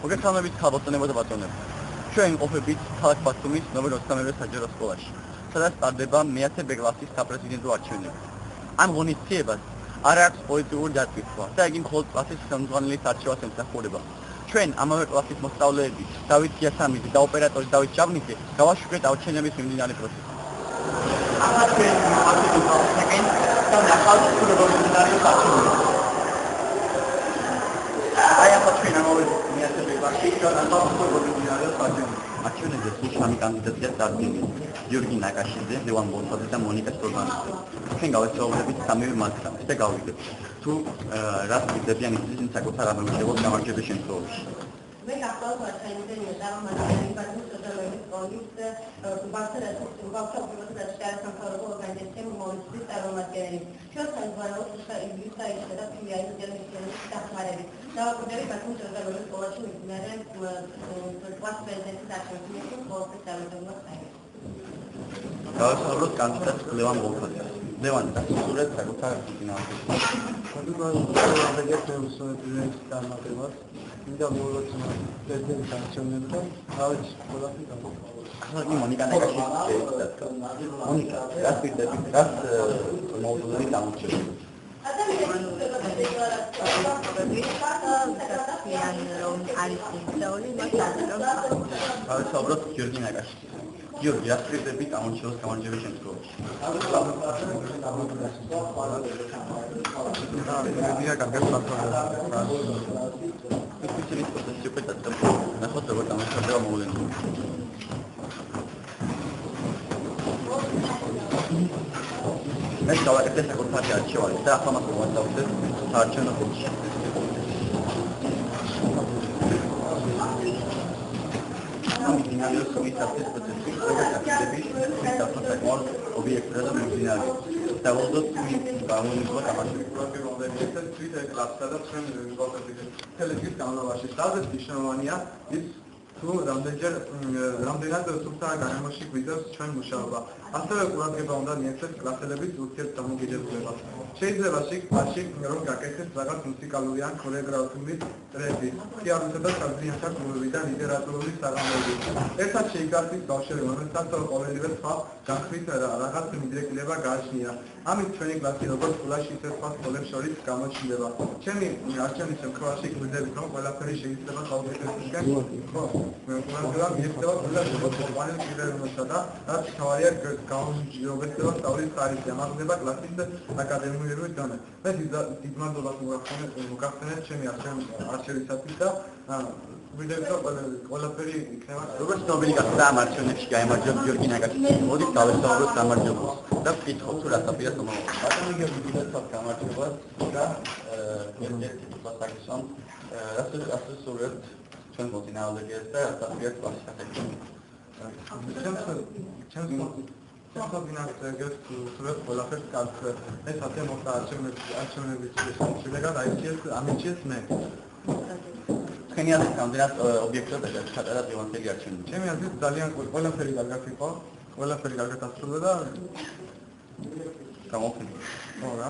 მოგესალმებით ქალბატონებო და ბატონებო. ჩვენ ყოფებით ქალაქ ბათუმის ნომერ 23 საჯარო სკოლაში, სადაც ტარდება მე-10 ბ კლასის საპრეზიდენტო არჩევნები. ამ ღონისძიებას არ აქვს პოლიტიკური დატვირთვა და იგი მხოლოდ კლასის ხელმძღვანელის არჩევას ემსახურება. ჩვენ ამავე კლასის მოსწავლეები დავით გიასამიძე და ოპერატორი დავით ჭაბნიძე გავაშვებთ არჩევნების მიმდინარე პროცესს. ამას ჩვენ ვიმართებთ და ნახავთ თუ როგორ მიმდინარეობს არჩევნები. ჩვენ ამავე მე-10 ბ კლასში განსაკუთრებით როგორ მიმდინარეობს არჩევნები. არჩევნებზე სულ 3 კანდიდატია წარდგენილი. გიორგი ნაკაშიძე, ლევან ბოლთაძე და მონიკა სორგანიძე. ჩვენ გავესწავლებით სამივე მათგანს და გავიგებთ თუ რას გიძებიან ისინი საკუთარ ამომრჩეველ გამარჯვების შემთხვევაში. მე გახლავთ არჩევნებზე მიღწევა ბათუმის სოციალურ სკოლის ბავშვთა სამთავრობო ორგანიზაციამ მომწვის წარმომადგენელი. ჩვენ საზღვარგარეთ იუსტაისა და ფილიალის დირექტორების დახმარებით დავაკვირდებით ბათუმის სოციალურ სკოლაში მიმდინარე კლას პრეზიდენტის არჩევნებში ყოველთვის წარმატებულად წაიღეს. გავასწავლოთ კანდიდატს ლევან ბოლთაძეს. ლევან დასრულეთ საკუთარ ფინანსებში. მინდა მოვაცნო პრეზიდენტის არჩევნები და თავის ყველაფერი გავაკეთე. ახლა მონიკა ნაკაშიძე მონიკა რას ვიდები რას მოუწოდეთ დამოჩენილი. დავისაუბროთ გიორგი ნაკაშიძე. გიორგი რას ვიდები დამოჩენილ გამარჯვების შემთხვევაში. მედია კარგად საფრთხეა. ისინი პროცესი უკვე დაწყება. ნახოთ როგორ დამოჩნდება მოვლენები. ეს გავაკეთე საკუთარი არჩევანი და ახლა მას მოვასწავლეთ საარჩევნო კოდში. მიმდინარეობს კომისიის პროცესი, როგორც საკუთარ ობიექტურად და მიმდინარეობს. დავუძოთ გამონიკვა გამარჯვება. თვითონ კლასსა და ჩვენ თელეგის განმავლობაში სადაც მნიშვნელოვანია ის თუ რამდენად სუფთა განმავლობაში გვიძებს ჩვენ მუშაობა. ასევე ყურადღება უნდა მიეცეთ კლასელების ურთიერთდამოკიდებულებას. შეიძლება კლასში რომ გაკეთდეს რაღაც მუსიკალური ან ქორეოგრაფიული ტრეკი, თეატრისა და საზრიანთა კლუბები და ლიტერატურული საღამოები. ერთად შეიკარგეს ბავშვები, რომელთაც ყოველივე სხვა განხრით რაღაც მიდრეკილება გააჩნია. ამით ჩვენი კლასი როგორც სკოლაში ისე სხვა სკოლებს შორის გამოჩნდება. ჩემი არჩევნის შემთხვევაში გვიძებით რომ ყველაფერი შეიძლება გაუკეთებისგან ხო? ყველა მიეცევა ყველა კომპანიის კიდევ და რაც თავია გაუმჯობესება სწავლის ხარისხი ამაღლდება კლასის აკადემიური დონე. მე დიდ მადლობას მოგახსენეთ ჩემი არჩევისათვის და ვიდეო ყველაფერი იქნება. როგორც ცნობილი გახდა ამ არჩევნებში გაემარჯვა გიორგი ნაკაშიძე. მოდით დავესწავლოთ გამარჯვებას და ვკითხოთ თუ რას აპირებს მომავალში. ბატონო გიორგი, გიძებთ გამარჯვებას და ერთ-ერთი პასაკისონ რასაც სურვებთ ჩვენ მოწინააღმდეგეს და რასაც აპირებს კლასის აკადემია. ჩემს სურვებს ყველაფერს კარგს ეს ასე მოხდა არჩევნების შედეგად ამიჩიეს მე. თქვენი აზრით რამდენად ობიექტურად ჩატარა დღევანდელი არჩევნები? ჩემი აზრით ძალიან ყველაფერი კარგად იყო, ყველაფერი კარგად ასრულა და გამოფენა. ხო რა.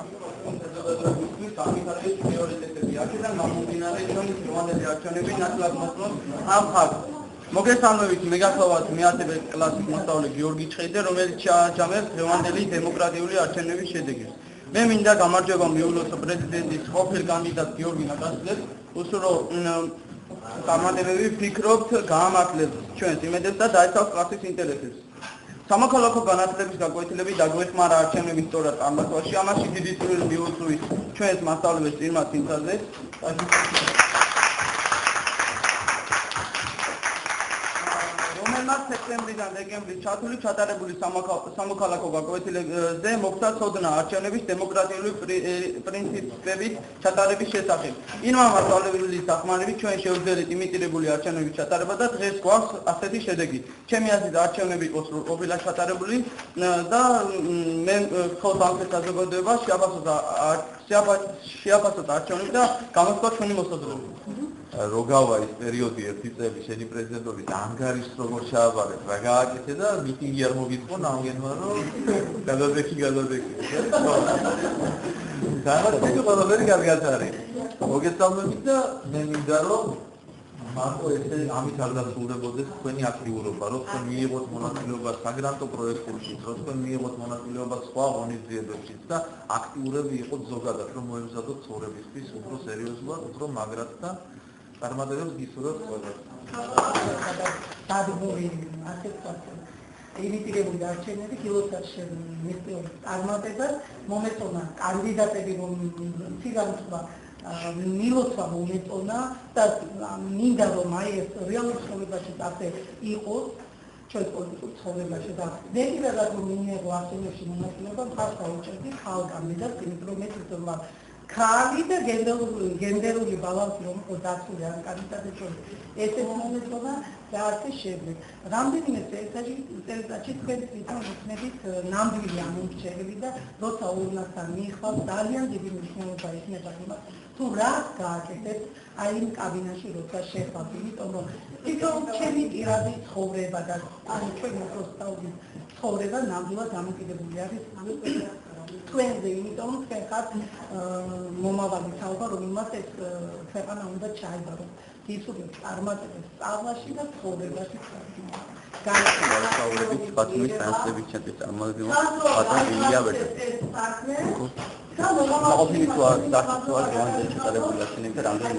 სამი პრიორიტეტები აქედან გამომდინარე ჩვენი დღევანდელი არჩევნები ნაკლად მოსწონს ამ ფაქტს. მოგესალმებით, მე გახლავთ მე-10 ბ კლასის მოსწავლე გიორგი ჩხეიძე, რომელიც ჩააჯამებს დღევანდელი დემოკრატიული არჩევნების შედეგებს. მე მინდა გამარჯვება მიულოს პრეზიდენტის ყოფილ კანდიდატ გიორგი ნაკაშიძეს, უსურო წარმატებები ვფიქრობთ გაამართლებს ჩვენს იმედებს და დაიცავს კლასის ინტერესებს. სამოქალაქო განათლების გაკვეთილებით დაგვეხმარა არჩევნების სწორად წარმართვაში, ამაში დიდი წვლილი მიუძღვის ჩვენს მასწავლებელს წირმა ცინცაძეს. რომელმაც სექტემბრიდან დეკემბრის ჩათვლით ჩატარებული სამოქალაქო გაკვეთილებზე მოხდა ცოდნა არჩევნების დემოკრატიული პრინციპებით ჩატარების შესახებ. ინმა მასწავლებლის დახმარებით ჩვენ შევძლებთ იმიტირებული არჩევნების ჩატარება და დღეს გვაქვს ასეთი შედეგი. ჩემი აზრით არჩევნები იყო სრულყოფილად ჩატარებული და მე მხოლოდ ამ საზოგადოებას შეაფასოთ არჩევნები და გამოსვა ჩვენი მოსაზრება. როგავა ის პერიოდი ერთი წელი შენი პრეზიდენტობის ანგარიშს როგორ ჩააბარეთ რა გააკეთე და მიტინგი არ მოგიწყო ნამგენმა რომ გადადექი დაანახეთ ყველაფერი კარგად არის მოგესალმებით და მე მინდა რომ მარტო ესე ამით არ დასრულდებოდეს თქვენი აქტიურობა, რომ თქვენ მიიღოთ მონაწილეობა საგრანტო პროექტებში, რომ თქვენ მიიღოთ მონაწილეობა სხვა ღონისძიებებშიც და აქტიურები იყოთ ზოგადად, რომ მოემზადოთ ცხოვრებისთვის უფრო სერიოზულად, უფრო მაგრად და წარმატებებს გისურვებთ ყველას. დადგმული ასე ვთქვათ, ინიტირებული არჩევნები გილოცავში მისწევს წარმატებას, მომეწონა კანდიდატები, რომ ციგანთმა მილოცვა მომეწონა და მინდა რომ აი ეს რეალურ ცხოვრებაში ასე იყოს ჩვენ პოლიტიკურ ცხოვრებაში და ნებისმიერად რომ მიიღო არჩევნებში მონაწილეობა მხარს აუჭერდი ხალ კანდიდატს, იმიტომ რომ მე თვითონმა ქალი და გენდერული ბალანსი რომ იყო დაცული ამ კანდიდატებს შორის ესეც მომეწონა და ასე შემდეგ. რამდენიმე წელიწადში თქვენ თვითონ ვიქნებით ნამდვილი ამომრჩეველი და როცა ურნასთან მიიხვალ ძალიან დიდი მნიშვნელობა იქნება იმას თუ რას გააკეთებთ აი იმ კაბინაში როცა შეხვალთ, იმიტომ რომ თვითონ ჩემი პირადი ცხოვრება და ანუ ჩვენ მოსწავლეების ცხოვრება ნამდვილად დამოკიდებული არის თქვენზე, იმიტომ რომ თქვენ ხართ მომავალი თაობა, რომელმაც ეს ქვეყანა უნდა ჩაიბარო. გისურვებთ წარმატებებს სწავლაში და ცხოვრებაში. განსაკუთრებით ბათუმის საინსტიტუტის ცენტრის წარმომადგენელი ბატონ ილია ვერტმანი. მოყოლი თუ არ დაწესებულა დღევანდელი ჩატარებული არჩევნები და რამდენი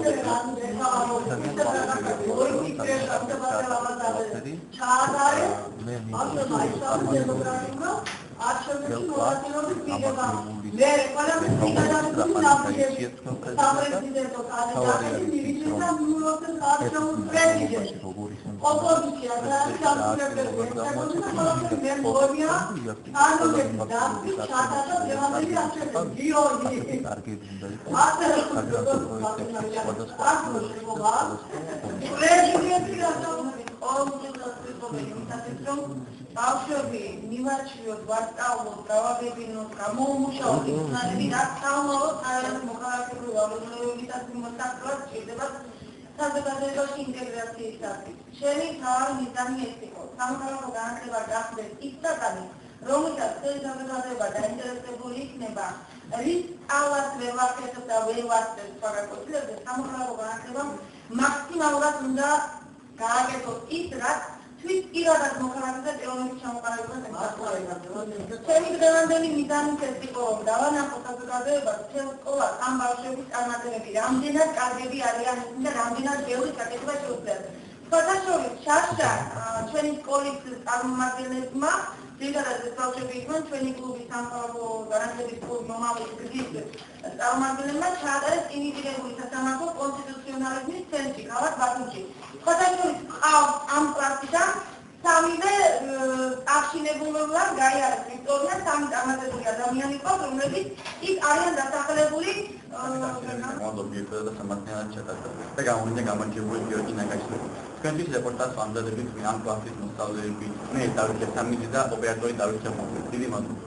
ბავშვები მივაჩვიოთ, ვასწავლოთ, გავაგებინოთ, გამოუმუშაოთ იქნები და სწავლოთ საერთოდ მოხალხეური ვალდებულებებისაც მოსაკლად შეიძლება საზოგადოებაში ინტეგრაციისათვის. შენი თავი მიზანი ეს იყო, სამოქალაქო განათლება გახდეს ის საკანი, რომელსაც მთელი საზოგადოება დაინტერესებული იქნება, რის სწავლას ვერ ვაკეთებ და ვერ ვასწავლებ საგანმანათლებლო სამოქალაქო განათლებამ მაქსიმალურად უნდა გააკეთოს ის, რაც თვით პირადად მოხალხეთა ეროვნების ჩამოყალიბებას ემსახურება. ჩემი დღევანდელი მიზანიც ეს იყო, რომ დავანახო საზოგადოებას მთელ სკოლას ამ ბავშვების წარმატებები, რამდენად კარგები არიან და რამდენად ბევრი საკითხია შეუძლიათ. სხვათა შორის შაშა ჩვენი სკოლის წარმომადგენლებმა ძირითადად ეს ბავშვები იყვნენ ჩვენი კლუბის სამხარობლო განათლების კლუბის მომავალი გზის წარმომადგენლებმა ჩაატარეს ინიტირებული სასამართლო კონსტიტუციონალიზმის ცენტრი ქალაქ ბათუმში. სხვათა შორის ყავს ამ პრაქტიკამ სამივე აღშინებულობად გაიარეს ვიქტორია, სამი წარმატებული ადამიანი ყავს, რომლებიც იქ არიან დასახელებული და გამოვიდა გამარჯვებული გიორგი ნაკაშიშვილი. თქვენთვის რეპორტაჟს ამზადებით ამ კლასის მოსწავლეები, მე დავით სამიძე და ოპერატორი დავით ჩამოგვი. დიდი მადლობა.